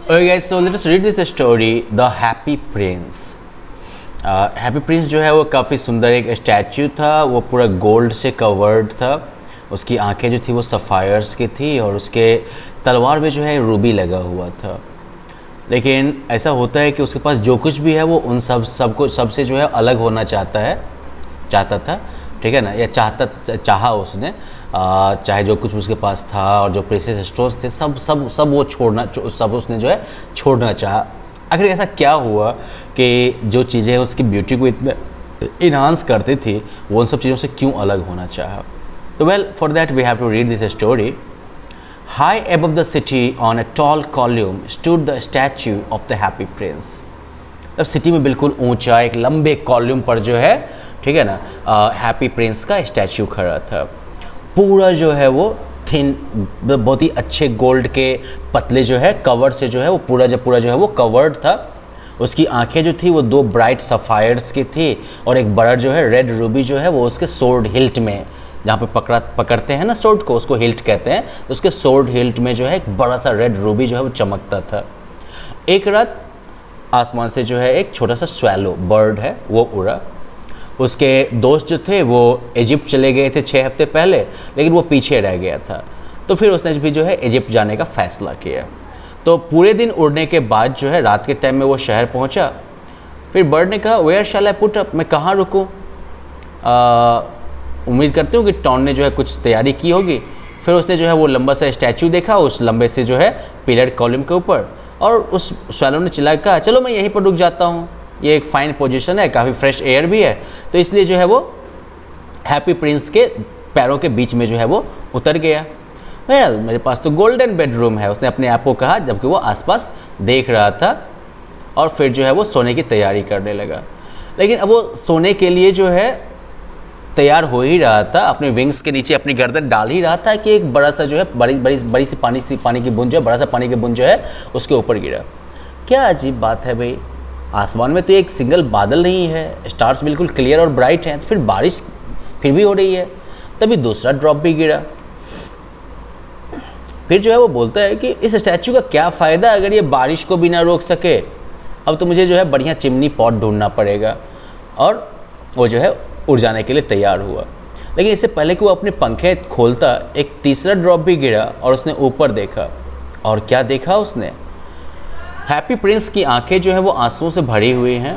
Okay guys, so let us read this story, The Happy Prince. Happy Prince जो है वो काफ़ी सुंदर एक स्टैचू था, वो पूरा गोल्ड से कवर्ड था। उसकी आंखें जो थी वो सफ़ायर्स की थी और उसके तलवार में जो है रूबी लगा हुआ था। लेकिन ऐसा होता है कि उसके पास जो कुछ भी है वो उन सबसे जो है अलग होना चाहता था, ठीक है ना, या चाहा उसने, चाहे जो कुछ उसके पास था और जो प्रेशियस स्टोन्स थे सब वो सब उसने जो है छोड़ना चाहा। आखिर ऐसा क्या हुआ कि जो चीज़ें उसकी ब्यूटी को इतना इन्हांस करती थी वो उन सब चीज़ों से क्यों अलग होना चाहा? तो well, for that we have to read this story. High above the city on a tall column stood the statue of the Happy Prince. तब सिटी में बिल्कुल ऊंचा एक लंबे कॉल्यूम पर जो है, ठीक है ना, हैप्पी प्रिंस का स्टैच्यू खड़ा था। पूरा जो है वो थिन, बहुत ही अच्छे गोल्ड के पतले जो है कवर से जो है वो पूरा जो है वो कवर्ड था। उसकी आंखें जो थी वो दो ब्राइट सफ़ायर्स की थी और एक बड़ा जो है रेड रूबी जो है वो उसके सोर्ड हिल्ट में, जहाँ पे पकड़ते हैं ना सोर्ड को, उसको हिल्ट कहते हैं, तो उसके सोर्ड हिल्ट में जो है एक बड़ा सा रेड रूबी जो है वो चमकता था। एक रात आसमान से जो है एक छोटा सा स्वैलो बर्ड है वो उड़ा। उसके दोस्त जो थे वो इजिप्ट चले गए थे 6 हफ्ते पहले, लेकिन वो पीछे रह गया था, तो फिर उसने भी जो है इजिप्ट जाने का फ़ैसला किया। तो पूरे दिन उड़ने के बाद जो है रात के टाइम में वो शहर पहुंचा। फिर बर्ड ने कहा, where shall I put up, मैं कहाँ रुकूँ? उम्मीद करती हूँ कि टॉन ने जो है कुछ तैयारी की होगी। फिर उसने जो है वो लंबा सा स्टैचू देखा उस लंबे से जो है पिलर कॉलम के ऊपर, और उस स्वैलो ने चिल्ला कहा, चलो मैं यहीं पर रुक जाता हूँ, ये एक फ़ाइन पोजीशन है, काफ़ी फ्रेश एयर भी है। तो इसलिए जो है वो हैप्पी प्रिंस के पैरों के बीच में जो है वो उतर गया। वेल, मेरे पास तो गोल्डन बेडरूम है, उसने अपने आप को कहा, जबकि वो आसपास देख रहा था। और फिर जो है वो सोने की तैयारी करने लगा। लेकिन अब वो सोने के लिए जो है तैयार हो ही रहा था, अपने विंग्स के नीचे अपनी गर्दन डाल ही रहा था कि एक बड़ा सा जो है बड़ी सी पानी की बूंद जो है, बड़ा सा पानी की बूंद जो है उसके ऊपर गिरा। क्या अजीब बात है भाई, आसमान में तो एक सिंगल बादल नहीं है, स्टार्स बिल्कुल क्लियर और ब्राइट हैं, तो फिर बारिश फिर भी हो रही है। तभी दूसरा ड्रॉप भी गिरा। फिर जो है वो बोलता है कि इस स्टैचू का क्या फ़ायदा अगर ये बारिश को भी ना रोक सके, अब तो मुझे जो है बढ़िया चिमनी पॉट ढूंढना पड़ेगा। और वो जो है उड़ जाने के लिए तैयार हुआ। लेकिन इससे पहले कि वो अपने पंखे खोलता, एक तीसरा ड्रॉप भी गिरा और उसने ऊपर देखा। और क्या देखा उसने? हैप्पी प्रिंस की आंखें जो है वो आंसुओं से भरी हुई हैं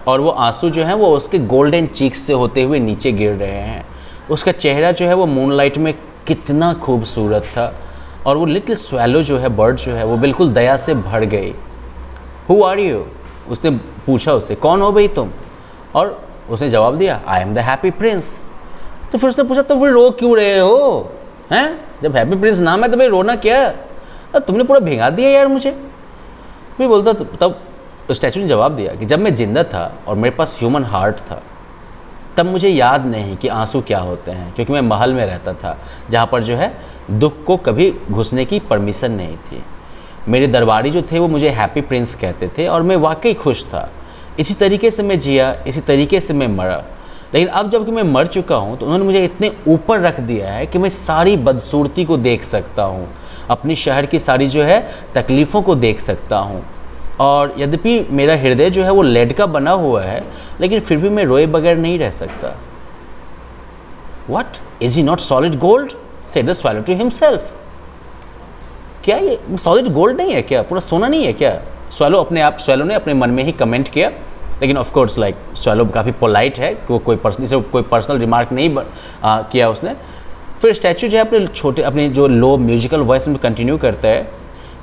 और वो आंसू जो हैं वो उसके गोल्डन चीक्स से होते हुए नीचे गिर रहे हैं। उसका चेहरा जो है वो मूनलाइट में कितना खूबसूरत था। और वो लिटिल स्वैलो जो है, बर्ड जो है, वो बिल्कुल दया से भर गई। Who are you? उसने पूछा उससे, कौन हो भाई तुम? और उसने जवाब दिया, I am the Happy Prince. तो फिर उसने पूछा, तो फिर रो क्यों रहे हो? हैं, जब हैप्पी प्रिंस नाम है तो भाई रोना क्या? तुमने पूरा भिगा दिया यार मुझे। फिर बोलता, तब स्टैचू ने जवाब दिया कि जब मैं जिंदा था और मेरे पास ह्यूमन हार्ट था, तब मुझे याद नहीं कि आंसू क्या होते हैं, क्योंकि मैं महल में रहता था जहाँ पर जो है दुख को कभी घुसने की परमिशन नहीं थी। मेरे दरबारी जो थे वो मुझे हैप्पी प्रिंस कहते थे और मैं वाकई खुश था। इसी तरीके से मैं जिया, इसी तरीके से मैं मरा। लेकिन अब जब कि मैं मर चुका हूँ तो उन्होंने मुझे इतने ऊपर रख दिया है कि मैं सारी बदसूरती को देख सकता हूँ, अपनी शहर की सारी जो है तकलीफ़ों को देख सकता हूँ। और यद्यपि मेरा हृदय जो है वो लेड का बना हुआ है, लेकिन फिर भी मैं रोए बगैर नहीं रह सकता। What? Is he not solid gold? said the swallow to himself. क्या ये सॉलिड गोल्ड नहीं है क्या? पूरा सोना नहीं है क्या? स्वैलो ने अपने मन में ही कमेंट किया। लेकिन ऑफ कोर्स लाइक स्वैलो काफ़ी पोलाइट है, वो कोई पर्सनल रिमार्क नहीं किया उसने। फिर स्टैचू जो है अपने जो लो म्यूजिकल वॉइस में कंटिन्यू करता है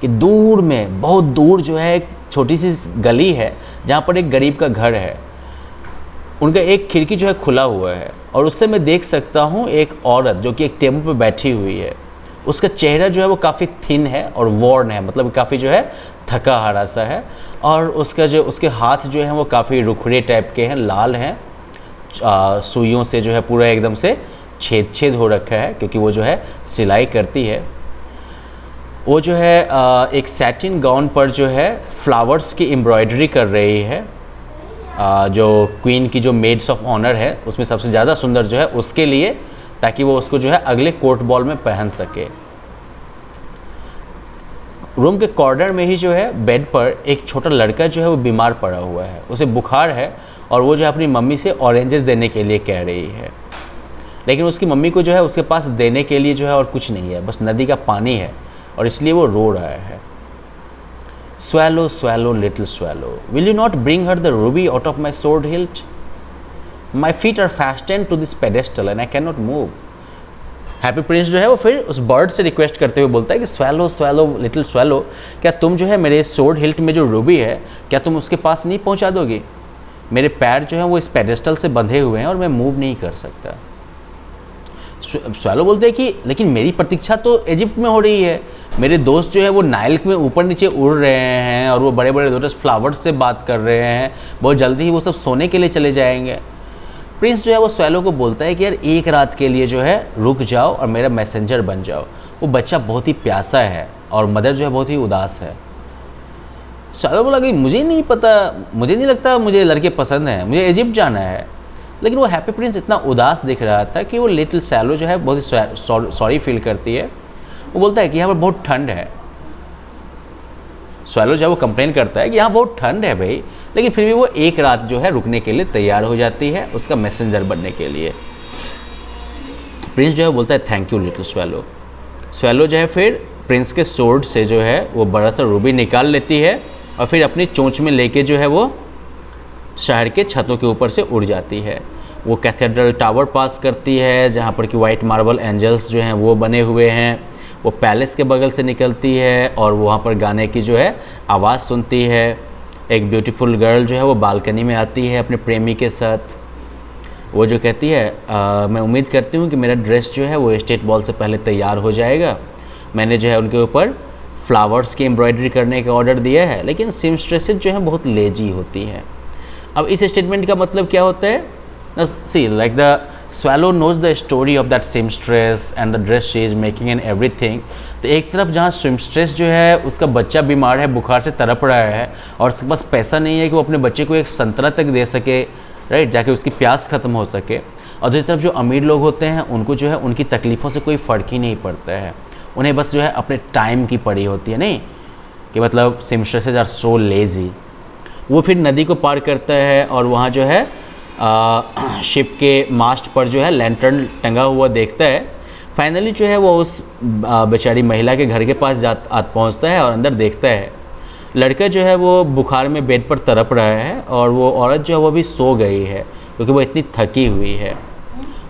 कि दूर में, बहुत दूर जो है एक छोटी सी गली है जहाँ पर एक गरीब का घर है। उनका एक खिड़की जो है खुला हुआ है और उससे मैं देख सकता हूँ एक औरत जो कि एक टेबल पर बैठी हुई है। उसका चेहरा जो है वो काफ़ी थिन है और वॉर्न है, मतलब काफ़ी जो है थका हारा सा है। और उसके हाथ जो हैं वो काफ़ी रुखड़े टाइप के हैं, लाल हैं, सुइयों से जो है पूरा एकदम से छेद हो रखा है, क्योंकि वो जो है सिलाई करती है। वो जो है एक सैटिन गाउन पर जो है फ्लावर्स की एम्ब्रॉयडरी कर रही है। जो क्वीन की जो मेड्स ऑफ ऑनर है उसमें सबसे ज़्यादा सुंदर जो है उसके लिए, ताकि वो उसको जो है अगले कोर्ट बॉल में पहन सके। रूम के कॉर्नर में ही जो है बेड पर एक छोटा लड़का जो है वो बीमार पड़ा हुआ है, उसे बुखार है और वो जो है अपनी मम्मी से ऑरेंजेस देने के लिए कह रही है, लेकिन उसकी मम्मी को जो है उसके पास देने के लिए जो है और कुछ नहीं है, बस नदी का पानी है और इसलिए वो रो रहा है। Swallow, swallow, little swallow, will you not bring her the ruby out of my sword hilt? My feet are fastened to this pedestal and I cannot move. Happy Prince जो है वो फिर उस बर्ड से रिक्वेस्ट करते हुए बोलता है कि स्वैलो स्वैलो लिटिल स्वैलो, क्या तुम जो है मेरे स्वॉर्ड हिल्ट में जो रूबी है क्या तुम उसके पास नहीं पहुंचा दोगी? मेरे पैर जो है वो इस पेडेस्टल से बंधे हुए हैं और मैं मूव नहीं कर सकता। स्वैलो बोलते हैं कि लेकिन मेरी प्रतीक्षा तो इजिप्ट में हो रही है, मेरे दोस्त जो है वो नाइल में ऊपर नीचे उड़ रहे हैं और वो बड़े बड़े लोटस फ्लावर्स से बात कर रहे हैं, बहुत जल्दी ही वो सब सोने के लिए चले जाएंगे। प्रिंस जो है वो स्वैलो को बोलता है कि यार एक रात के लिए जो है रुक जाओ और मेरा मैसेंजर बन जाओ। वो बच्चा बहुत ही प्यासा है और मदर जो है बहुत ही उदास है। स्वैलो बोला कि मुझे नहीं पता, मुझे नहीं लगता मुझे लड़के पसंद हैं, मुझे इजिप्ट जाना है। लेकिन वो हैप्पी प्रिंस इतना उदास दिख रहा था कि वो लिटिल स्वैलो जो है बहुत ही सॉरी फील करती है। वो बोलता है कि यहाँ पर बहुत ठंड है। स्वैलो जो है वो कंप्लेन करता है कि यहाँ बहुत ठंड है भाई, लेकिन फिर भी वो एक रात जो है रुकने के लिए तैयार हो जाती है उसका मैसेंजर बनने के लिए। प्रिंस जो है बोलता है thank you little swallow. Swallow जो है फिर प्रिंस के स्वॉर्ड से जो है वो बड़ा सा रूबी निकाल लेती है और फिर अपनी चोंच में लेके जो है वो शहर के छतों के ऊपर से उड़ जाती है। वो कैथेड्रल टावर पास करती है जहाँ पर कि वाइट मार्बल एंजल्स जो हैं वो बने हुए हैं। वो पैलेस के बगल से निकलती है और वहाँ पर गाने की जो है आवाज़ सुनती है। एक ब्यूटीफुल गर्ल जो है वो बालकनी में आती है अपने प्रेमी के साथ। वो जो कहती है मैं उम्मीद करती हूँ कि मेरा ड्रेस जो है वो स्टेट बॉल से पहले तैयार हो जाएगा। मैंने जो है उनके ऊपर फ्लावर्स की एम्ब्रॉयडरी करने का ऑर्डर दिया है, लेकिन सीमस्ट्रेसेस जो है बहुत लेजी होती हैं। अब इस स्टेटमेंट का मतलब क्या होता है? See like the swallow knows the story of that seamstress and the dress she is making and everything. तो एक तरफ जहाँ सीमस्ट्रेस जो है उसका बच्चा बीमार है, बुखार से तड़प रहा है और उसके पास पैसा नहीं है कि वो अपने बच्चे को एक संतरा तक दे सके, राइट, जाके उसकी प्यास ख़त्म हो सके। और दूसरी तरफ जो अमीर लोग होते हैं उनको जो है उनकी तकलीफ़ों से कोई फ़र्क ही नहीं पड़ता है, उन्हें बस जो है अपने टाइम की पड़ी होती है। नहीं कि मतलब सीमस्ट्रेसेस आर सो लेज़ी। वो फिर नदी को पार करता है और वहाँ जो है शिप के मास्ट पर जो है लैंटर्न टंगा हुआ देखता है। फाइनली जो है वो उस बेचारी महिला के घर के पास पहुँचता है और अंदर देखता है लड़का जो है वो बुखार में बेड पर तड़प रहा है और वो औरत जो है वो भी सो गई है क्योंकि वो इतनी थकी हुई है।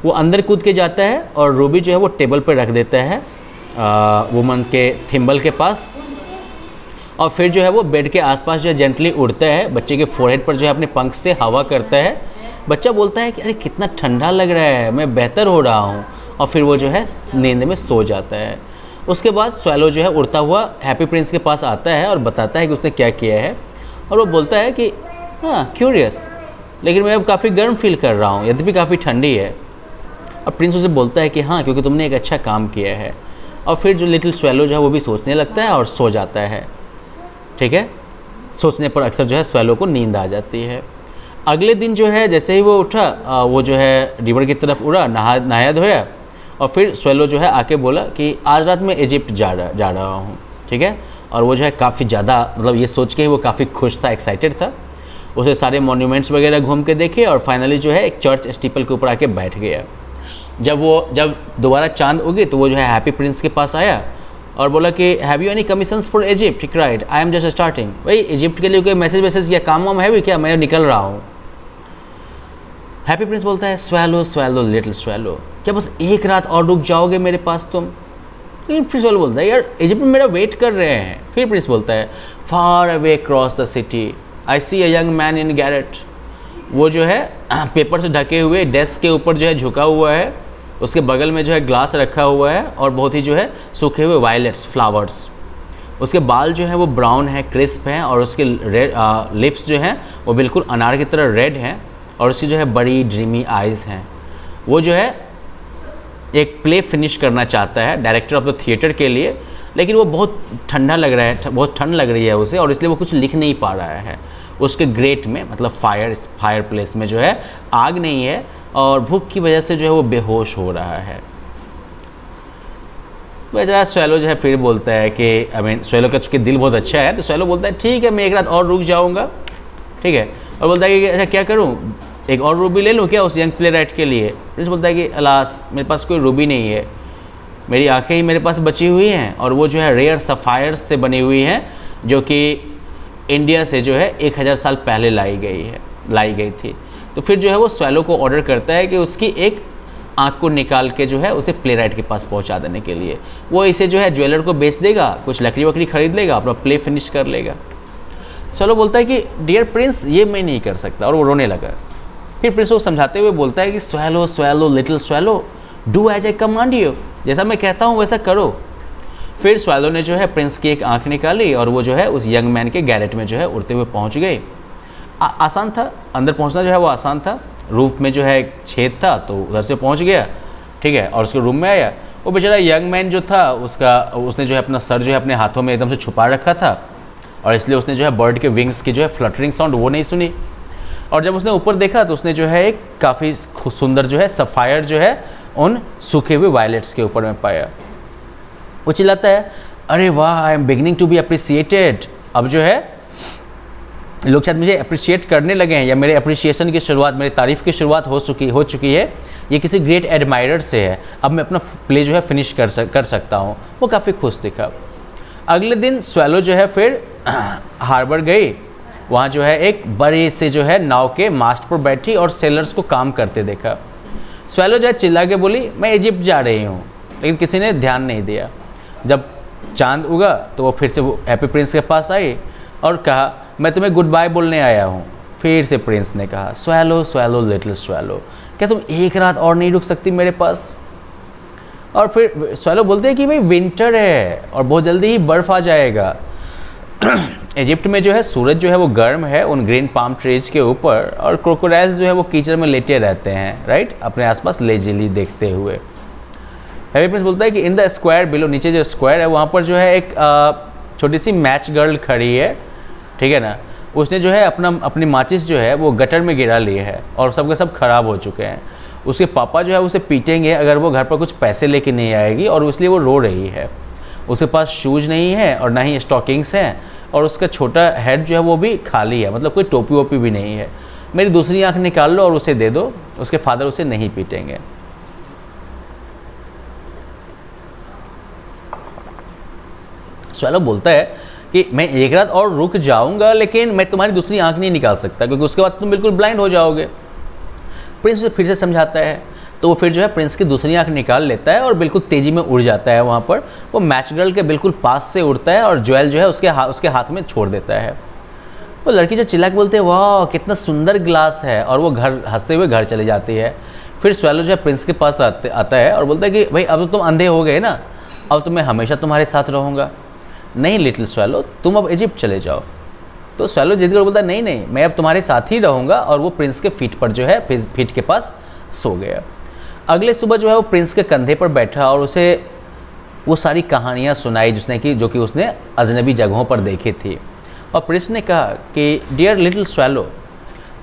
वो अंदर कूद के जाता है और रूबी जो है वो टेबल पर रख देता है वुमन के थिम्बल के पास, और फिर जो है वो बेड के आसपास जो है जेंटली उड़ता है, बच्चे के फोरहेड पर जो है अपने पंख से हवा करता है। बच्चा बोलता है कि अरे कितना ठंडा लग रहा है, मैं बेहतर हो रहा हूँ, और फिर वो जो है नींद में सो जाता है। उसके बाद स्वैलो जो है उड़ता हुआ हैप्पी प्रिंस के पास आता है और बताता है कि उसने क्या किया है, और वो बोलता है कि हाँ क्यूरियस, लेकिन मैं अब काफ़ी गर्म फील कर रहा हूँ, यद्यपि काफ़ी ठंडी है। और प्रिंस उसे बोलता है कि हाँ क्योंकि तुमने एक अच्छा काम किया है। और फिर जो लिटिल स्वैलो जो है वो भी सोचने लगता है और सो जाता है। ठीक है, सोचने पर अक्सर जो है स्वैलो को नींद आ जाती है। अगले दिन जो है जैसे ही वो उठा वो जो है रिवर की तरफ उड़ा, नहाया धोया, और फिर स्वैलो जो है आके बोला कि आज रात मैं इजिप्ट जा रहा हूँ। ठीक है, और वो जो है काफ़ी ज़्यादा मतलब ये सोच के ही वो काफ़ी खुश था, एक्साइटेड था। उसे सारे मॉन्यूमेंट्स वगैरह घूम के देखे और फाइनली जो है एक चर्च स्टीपल के ऊपर आके बैठ गया। जब दोबारा चांद उगे तो वो जो है हैप्पी प्रिंस के पास आया और बोला कि have you any commissions for Egypt? Right, I am just starting. भाई इजिप्ट के लिए कोई मैसेज या काम वाम है भी क्या? मैं निकल रहा हूँ। हैप्पी प्रिंस बोलता है स्वैलो स्वैलो लिटिल स्वैलो, क्या बस एक रात और रुक जाओगे मेरे पास तुम? लेकिन फिर स्वैलो बोलता है यार इजिप्ट में मेरा वेट कर रहे हैं। फिर प्रिंस बोलता है far away cross the city I see a young man in garret. वो जो है पेपर से ढके हुए डेस्क के ऊपर जो है झुका हुआ है, उसके बगल में जो है ग्लास रखा हुआ है और बहुत ही जो है सूखे हुए वायलेट्स फ्लावर्स। उसके बाल जो है वो ब्राउन है, क्रिस्प हैं, और उसके लिप्स जो हैं वो बिल्कुल अनार की तरह रेड हैं, और उसकी जो है बड़ी ड्रीमी आइज़ हैं। वो जो है एक प्ले फिनिश करना चाहता है डायरेक्टर ऑफ द थिएटर के लिए, लेकिन वो बहुत ठंडा लग रहा है, बहुत ठंड लग रही है उसे, और इसलिए वो कुछ लिख नहीं पा रहा है। उसके ग्रेट में मतलब फायर प्लेस में जो है आग नहीं है और भूख की वजह से जो है वो बेहोश हो रहा है। बेचारा स्वैलो जो है फिर बोलता है कि आई मीन स्वैलो का चूँकि दिल बहुत अच्छा है, तो स्वैलो बोलता है ठीक है मैं एक रात और रुक जाऊँगा, ठीक है। और बोलता है कि अच्छा क्या करूँ, एक और रूबी ले लूँ क्या उस यंग प्ले राइट के लिए। प्रिंस बोलता है कि अलास मेरे पास कोई रूबी नहीं है, मेरी आंखें ही मेरे पास बची हुई हैं, और वो जो है रेयर सफ़ायर्स से बनी हुई हैं, जो कि इंडिया से जो है 1000 साल पहले लाई गई थी। तो फिर जो है वो स्वैलो को ऑर्डर करता है कि उसकी एक आँख को निकाल के जो है उसे प्ले राइट के पास पहुंचा देने के लिए। वो इसे जो है ज्वेलर को बेच देगा, कुछ लकड़ी वकड़ी खरीद लेगा, अपना प्ले फिनिश कर लेगा। स्वैलो बोलता है कि डियर प्रिंस ये मैं नहीं कर सकता, और वो रोने लगा। फिर प्रिंस को समझाते हुए बोलता है कि swallow swallow little swallow do as I command you, जैसा मैं कहता हूँ वैसा करो। फिर स्वैलो ने जो है प्रिंस की एक आंख निकाली और वो जो है उस यंग मैन के गैरेट में जो है उड़ते हुए पहुँच गए। आसान था, अंदर पहुँचना जो है वो आसान था। रूफ में जो है एक छेद था तो उधर से पहुँच गया, ठीक है, और उसके रूम में आया। वो बेचारा यंग मैन जो था उसने जो है अपना सर जो है अपने हाथों में एकदम से छुपा रखा था, और इसलिए उसने जो है बर्ड के विंग्स की जो है फ्लटरिंग साउंड वो नहीं सुनी। और जब उसने ऊपर देखा तो उसने जो है एक काफ़ी सुंदर जो है सफ़ायर जो है उन सूखे हुए वायलेट्स के ऊपर में पाया। वो चिल्लाता है अरे वाह I am beginning to be appreciated. अब जो है लोग शायद मुझे अप्रिशिएट करने लगे हैं, या मेरे अप्रिसिएशन की शुरुआत, मेरी तारीफ़ की शुरुआत हो चुकी है। ये किसी ग्रेट एडमायरर से है, अब मैं अपना प्ले जो है फिनिश कर सकता हूँ। वो काफ़ी खुश दिखा। अगले दिन स्वैलो जो है फिर हार्बर गई। वहाँ जो है एक बड़े से जो है नाव के मास्ट पर बैठी और सेलर्स को काम करते देखा। स्वैलो जो है चिल्ला के बोली मैं इजिप्ट जा रही हूँ, लेकिन किसी ने ध्यान नहीं दिया। जब चांद उगा तो वो फिर से वो हैप्पी प्रिंस के पास आई और कहा मैं तुम्हें गुड बाय बोलने आया हूँ। फिर से प्रिंस ने कहा स्वैलो स्वैलो लिटिल स्वैलो, क्या तुम एक रात और नहीं रुक सकती मेरे पास। और फिर स्वैलो बोलते हैं कि भाई विंटर है और बहुत जल्दी ही बर्फ़ आ जाएगा। इजिप्ट में जो है सूरज जो है वो गर्म है उन ग्रीन पाम ट्रीज के ऊपर, और क्रोकोडाइल्स जो है वो कीचड़ में लेटे रहते हैं, राइट, अपने आसपास लेजिली देखते हुए। हैप्पी प्रिंस बोलता है कि इन द स्क्वायर बिलो, नीचे जो स्क्वायर है वहाँ पर जो है एक छोटी सी मैच गर्ल खड़ी है, ठीक है ना। उसने जो है अपनी माचिस जो है वो गटर में गिरा ली है और सबके सब खराब हो चुके हैं। उसके पापा जो है उसे पीटेंगे अगर वो घर पर कुछ पैसे लेके नहीं आएगी, और इसलिए वो रो रही है। उसके पास शूज़ नहीं है और ना ही स्टॉकिंग्स हैं, और उसका छोटा हेड जो है वो भी खाली है, मतलब कोई टोपी वोपी भी नहीं है। मेरी दूसरी आंख निकाल लो और उसे दे दो, उसके फादर उसे नहीं पीटेंगे। स्वैलो बोलता है कि मैं एक रात और रुक जाऊंगा, लेकिन मैं तुम्हारी दूसरी आंख नहीं निकाल सकता क्योंकि उसके बाद तुम बिल्कुल ब्लाइंड हो जाओगे। प्रिंस उसे फिर से समझाता है, तो वो फिर जो है प्रिंस की दूसरी आंख निकाल लेता है और बिल्कुल तेज़ी में उड़ जाता है। वहाँ पर वो मैच गर्ल के बिल्कुल पास से उड़ता है और ज्वेल जो है उसके हाथ में छोड़ देता है। वो लड़की जो चिल्ला के बोलते हैं वाह कितना सुंदर ग्लास है, और वो घर हंसते हुए घर चली जाती है। फिर स्वैलो जो है प्रिंस के पास आता है और बोलता है कि भाई अब तो तुम अंधे हो गए ना, अब तो मैं हमेशा तुम्हारे साथ रहूँगा। नहीं लिटिल स्वैलो, तुम अब इजिप्ट चले जाओ। तो स्वैलो जिद कर बोलता है नहीं मैं अब तुम्हारे साथ ही रहूँगा, और वो प्रिंस के फीट पर जो है फीट के पास सो गया। अगले सुबह जो है वो प्रिंस के कंधे पर बैठा और उसे वो सारी कहानियाँ सुनाई जो कि उसने अजनबी जगहों पर देखी थी। और प्रिंस ने कहा कि डियर लिटिल स्वैलो,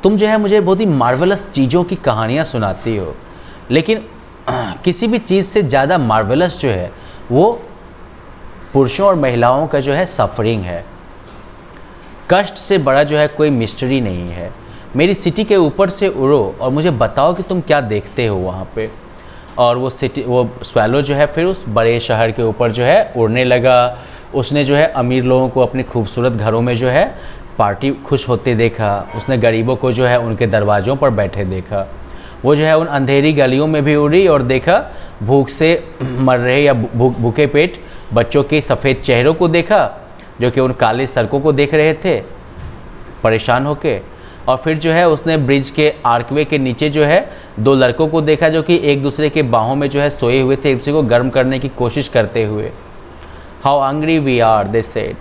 तुम जो है मुझे बहुत ही मार्वेलस चीज़ों की कहानियाँ सुनाती हो, लेकिन किसी भी चीज़ से ज़्यादा मार्वेलस जो है वो पुरुषों और महिलाओं का जो है सफरिंग है। कष्ट से बड़ा जो है कोई मिस्ट्री नहीं है। मेरी सिटी के ऊपर से उड़ो और मुझे बताओ कि तुम क्या देखते हो वहाँ पे। और वो स्वैलो जो है फिर उस बड़े शहर के ऊपर जो है उड़ने लगा। उसने जो है अमीर लोगों को अपने खूबसूरत घरों में जो है पार्टी खुश होते देखा। उसने गरीबों को जो है उनके दरवाज़ों पर बैठे देखा। वो जो है उन अंधेरी गलियों में भी उड़ी और देखा भूख से मर रहे या भूखे पेट बच्चों के सफ़ेद चेहरों को देखा जो कि उन काले सड़कों को देख रहे थे परेशान होके। और फिर जो है उसने ब्रिज के आर्कवे के नीचे जो है दो लड़कों को देखा जो कि एक दूसरे के बाहों में जो है सोए हुए थे, एक दूसरे को गर्म करने की कोशिश करते हुए। How hungry we are they said,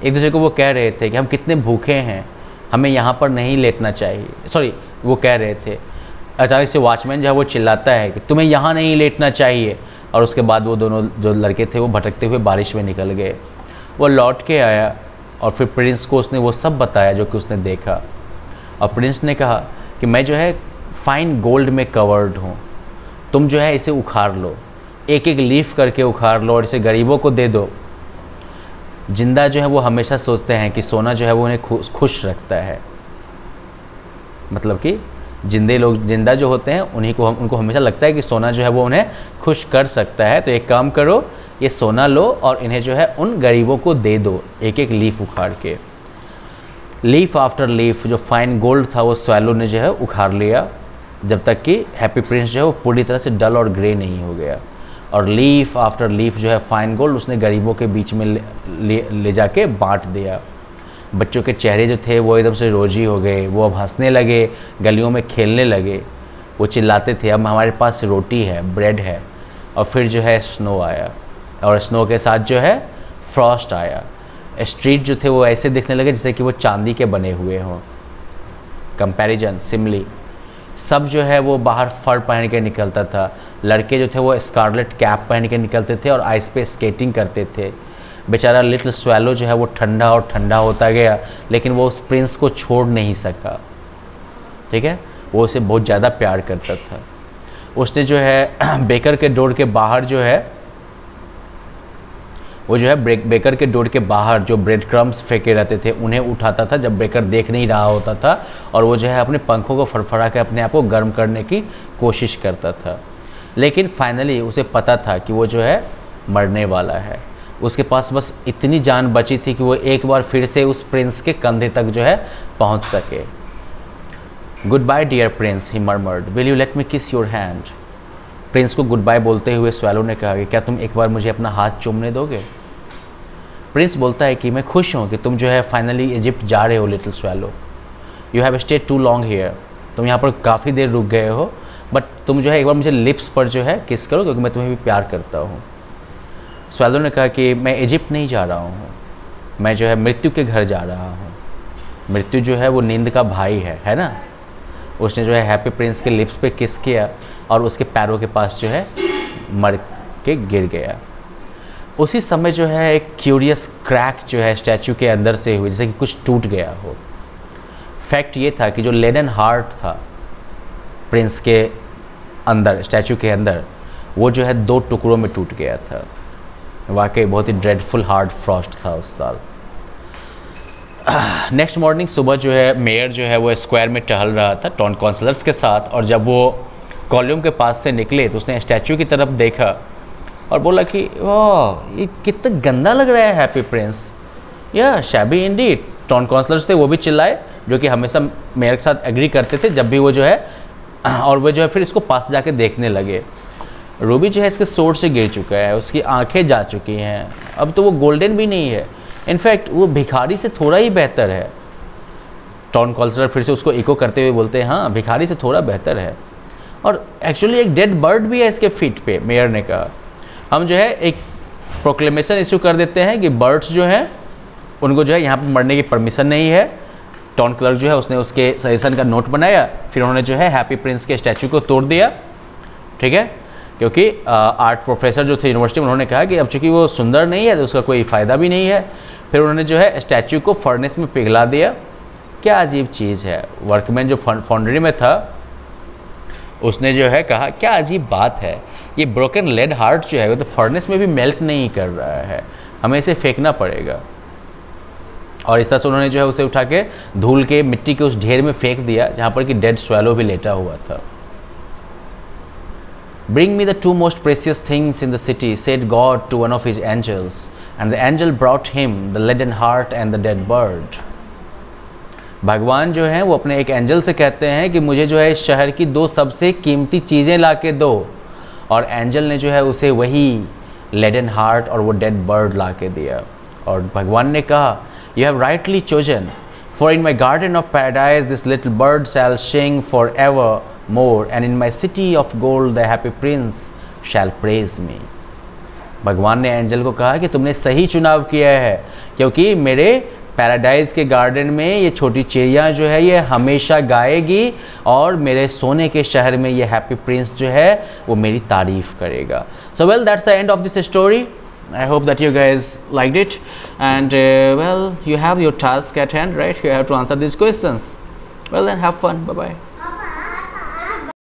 एक दूसरे को वो कह रहे थे कि हम कितने भूखे हैं, हमें यहाँ पर नहीं लेटना चाहिए। सॉरी, वो कह रहे थे। अचानक से वॉचमैन जो है वो चिल्लाता है कि तुम्हें यहाँ नहीं लेटना चाहिए, और उसके बाद वो दोनों जो लड़के थे वो भटकते हुए बारिश में निकल गए। वो लौट के आया और फिर प्रिंस को उसने वो सब बताया जो कि उसने देखा। और प्रिंस ने कहा कि मैं जो है फाइन गोल्ड में कवर्ड हूँ, तुम जो है इसे उखाड़ लो। एक एक लीफ करके उखाड़ लो और इसे गरीबों को दे दो। जिंदा जो है वो हमेशा सोचते हैं कि सोना जो है वो उन्हें खुश रखता है, मतलब कि जिंदा जो होते हैं उनको हमेशा लगता है कि सोना जो है वो उन्हें खुश कर सकता है। तो एक काम करो, ये सोना लो और इन्हें जो है उन गरीबों को दे दो, एक एक लीफ उखाड़ के। लीफ आफ्टर लीफ जो फाइन गोल्ड था वो स्वैलो ने जो है उखाड़ लिया, जब तक कि हैप्पी प्रिंस जो है वो पूरी तरह से डल और ग्रे नहीं हो गया। और लीफ आफ्टर लीफ जो है फाइन गोल्ड उसने गरीबों के बीच में ले जाके बांट दिया। बच्चों के चेहरे जो थे वो एकदम से रोजी हो गए, वो अब हंसने लगे, गलियों में खेलने लगे, वो चिल्लाते थे अब हमारे पास रोटी है, ब्रेड है। और फिर जो है स्नो आया, और स्नो के साथ जो है फ्रॉस्ट आया। स्ट्रीट जो थे वो ऐसे दिखने लगे जैसे कि वो चांदी के बने हुए हों। कंपैरिजन, सिमली, सब जो है वो बाहर फर पहन के निकलता था। लड़के जो थे वो स्कारलेट कैप पहन के निकलते थे और आइस पे स्केटिंग करते थे। बेचारा लिटिल स्वैलो जो है वो ठंडा और ठंडा होता गया, लेकिन वो उस प्रिंस को छोड़ नहीं सका, ठीक है। वो उसे बहुत ज़्यादा प्यार करता था। उसने जो है बेकर के डोर के बाहर जो है वो जो है बेकर के डोर के बाहर जो ब्रेड क्रम्स फेंके रहते थे उन्हें उठाता था जब बेकर देख नहीं रहा होता था, और वो जो है अपने पंखों को फड़फड़ा के अपने आप को गर्म करने की कोशिश करता था। लेकिन फाइनली उसे पता था कि वो जो है मरने वाला है। उसके पास बस इतनी जान बची थी कि वो एक बार फिर से उस प्रिंस के कंधे तक जो है पहुंच सके। Goodbye dear prince, he murmured, will you let me kiss your hand. Prince को गुड बाय बोलते हुए स्वैलो ने कहा कि क्या तुम एक बार मुझे अपना हाथ चूमने दोगे। प्रिंस बोलता है कि मैं खुश हूँ कि तुम जो है फाइनली इजिप्ट जा रहे हो little swallow. You have stayed too long here, तुम यहाँ पर काफ़ी देर रुक गए हो, बट तुम जो है एक बार मुझे लिप्स पर जो है किस करो, क्योंकि मैं तुम्हें भी प्यार करता हूँ। स्वैलो ने कहा कि मैं इजिप्ट नहीं जा रहा हूँ, मैं जो है मृत्यु के घर जा रहा हूँ। मृत्यु जो है वो नींद का भाई है ना। उसने जो है हैप्पी प्रिंस के लिप्स पे किस किया और उसके पैरों के पास जो है मर के गिर गया। उसी समय जो है एक क्यूरियस क्रैक जो है स्टैचू के अंदर से हुई, जैसे कि कुछ टूट गया हो। फैक्ट ये था कि जो लेडन हार्ट था प्रिंस के अंदर, स्टैचू के अंदर, वो जो है 2 टुकड़ों में टूट गया था। वाकई बहुत ही ड्रेडफुल हार्ड फ्रॉस्ट था उस साल। नेक्स्ट मॉर्निंग सुबह जो है मेयर जो है वो स्क्वायर में टहल रहा था टाउन काउंसलर्स के साथ, और जब वो कॉलम के पास से निकले तो उसने स्टैचू की तरफ देखा और बोला कि वाह, ये कितना गंदा लग रहा है हैप्पी प्रिंस, या शैबी इंडीड। टाउन काउंसलर्स थे वो भी चिल्लाए, जो कि हमेशा मेयर के साथ एग्री करते थे जब भी वो जो है, और वो जो है फिर इसको पास जाके देखने लगे। रूबी जो है इसके सोर्ड से गिर चुका है, उसकी आंखें जा चुकी हैं, अब तो वो गोल्डन भी नहीं है, इनफैक्ट वो भिखारी से थोड़ा ही बेहतर है। टाउन काउंसलर फिर से उसको इको करते हुए बोलते हैं हाँ भिखारी से थोड़ा बेहतर है, और एक्चुअली एक डेड बर्ड भी है इसके फीट पे। मेयर ने कहा हम जो है एक प्रोक्लेमेशन इशू कर देते हैं कि बर्ड्स जो हैं उनको जो है यहाँ पर मरने की परमिशन नहीं है। टाउन क्लर्क जो है उसने उसके सजेशन का नोट बनाया, फिर उन्होंने जो है हैप्पी प्रिंस के स्टैचू को तोड़ दिया, ठीक है, क्योंकि आर्ट प्रोफेसर जो थे यूनिवर्सिटी में उन्होंने कहा कि अब चूंकि वो सुंदर नहीं है तो उसका कोई फ़ायदा भी नहीं है। फिर उन्होंने जो है स्टैचू को फर्नेस में पिघला दिया। क्या अजीब चीज़ है। वर्कमैन जो फाउंड्री में था उसने जो है कहा क्या अजीब बात है, ये ब्रोकन लेड हार्ट जो है वो तो फर्नेस में भी मेल्ट नहीं कर रहा है, हमें इसे फेंकना पड़ेगा। और इस तरह से उन्होंने जो है उसे उठा के धूल के मिट्टी के उस ढेर में फेंक दिया जहाँ पर कि डेड स्वैलो भी लेटा हुआ था। Bring me the 2 most precious things in the city, said God to one of his angels, and the angel brought him the leaden heart and the dead bird. भगवान जो हैं वो अपने एक एंजल से कहते हैं कि मुझे जो है इस शहर की 2 सबसे कीमती चीज़ें ला के दो, और एंजल ने जो है उसे वही लेडन हार्ट और वो डेड बर्ड ला के दिया। और भगवान ने कहा You have rightly chosen, for in my garden of paradise this little bird shall sing forever more, and in my city of gold the happy prince shall praise me. भगवान ने angel को कहा कि तुमने सही चुनाव किया है, क्योंकि मेरे पैराडाइज के गार्डन में ये छोटी चिड़िया जो है ये हमेशा गाएगी, और मेरे सोने के शहर में ये हैप्पी प्रिंस जो है वो मेरी तारीफ़ करेगा। So well, that's the end of this story. I hope that you guys liked it, and well, you have your task at hand, right? You have to answer these questions. Well then, have fun. Bye bye.